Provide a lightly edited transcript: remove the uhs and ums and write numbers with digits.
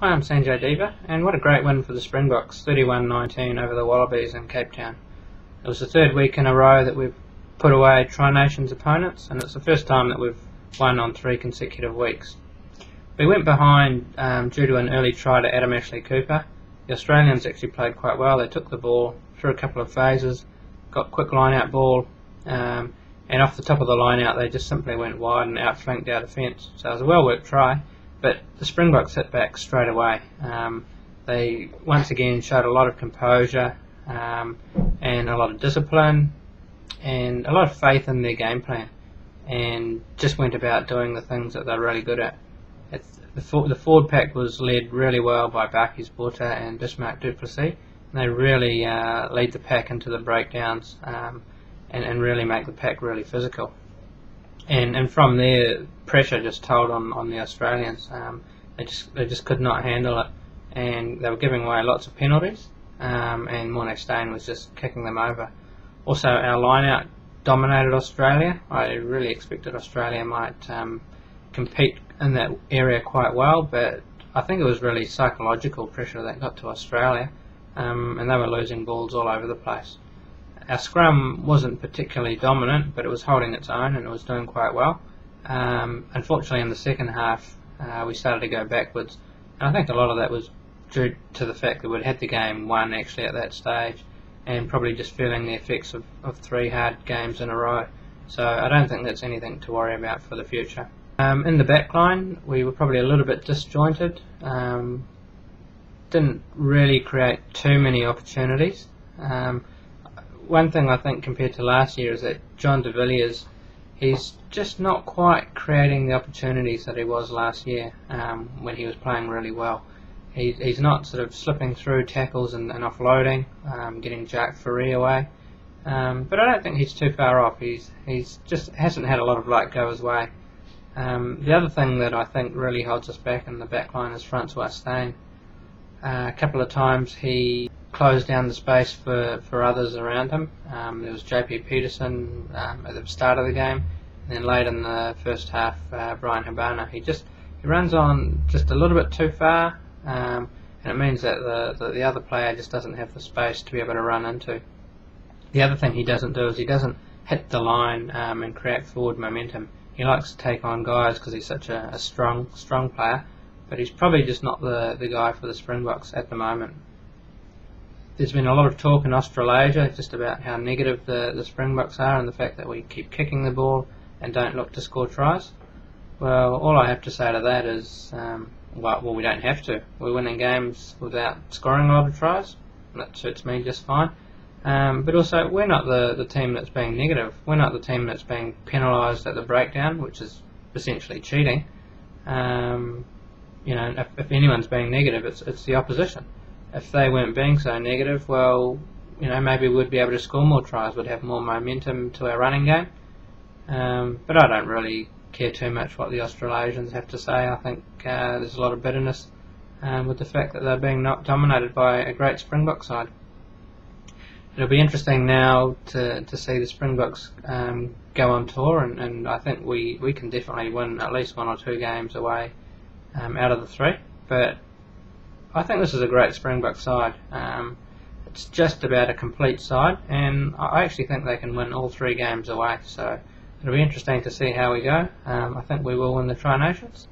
Hi, I'm Sanjay Diva, and what a great win for the Springboks, 31-19 over the Wallabies in Capetown. It was the third week in a row that we've put away Tri-Nations opponents, and it's the first time that we've won on 3 consecutive weeks. We went behind due to an early try to Adam Ashley Cooper. The Australians actually played quite well. They took the ball through a couple of phases, got quick line-out ball, and off the top of the line-out they just simply went wide and outflanked our defence. So it was a well-worked try. But the Springboks hit back straight away. They once again showed a lot of composure and a lot of discipline and a lot of faith in their game plan, and just went about doing the things that they're really good at. The forward pack was led really well by Bakis Botha and Bismarck du Plessis. They really lead the pack into the breakdowns and really make the pack really physical. And from there, pressure just told on the Australians. They just could not handle it, and they were giving away lots of penalties, and Morné Steyn was just kicking them over. Also, our line-out dominated Australia. I really expected Australia might compete in that area quite well, but I think it was really psychological pressure that got to Australia, and they were losing balls all over the place. Our scrum wasn't particularly dominant, but it was holding its own and it was doing quite well. Unfortunately, in the second half, we started to go backwards, and I think a lot of that was due to the fact that we'd had the game won actually at that stage, and probably just feeling the effects of 3 hard games in a row. So I don't think that's anything to worry about for the future. In the back line, we were probably a little bit disjointed. Didn't really create too many opportunities. One thing I think compared to last year is that John de Villiers, he's just not quite creating the opportunities that he was last year when he was playing really well. He's not sort of slipping through tackles and offloading, getting Jacques Ferry away. But I don't think he's too far off. He's just hasn't had a lot of luck go his way. The other thing that I think really holds us back in the back line is Francois Steyn. A couple of times he closed down the space for others around him. There was JP Peterson at the start of the game, and then late in the first half, Brian Habana. He runs on just a little bit too far, and it means that the other player just doesn't have the space to be able to run into. The other thing he doesn't do is he doesn't hit the line and create forward momentum. He likes to take on guys because he's such a strong player, but he's probably just not the guy for the Springboks at the moment. There's been a lot of talk in Australasia just about how negative the Springboks are and the fact that we keep kicking the ball and don't look to score tries. Well, all I have to say to that is, well, we don't have to. We're winning games without scoring a lot of tries, and that suits me just fine. But also, we're not the team that's being negative. We're not the team that's being penalised at the breakdown, which is essentially cheating. You know, if anyone's being negative, it's the opposition. If they weren't being so negative, well, you know, maybe we'd be able to score more tries, we'd have more momentum to our running game. But I don't really care too much what the Australasians have to say. I think there's a lot of bitterness with the fact that they're being dominated by a great Springbok side. It'll be interesting now to see the Springboks go on tour, and I think we can definitely win at least 1 or 2 games away out of the 3. But I think this is a great Springbok side. It's just about a complete side, and I actually think they can win all 3 games away. So it'll be interesting to see how we go. I think we will win the Tri-Nations.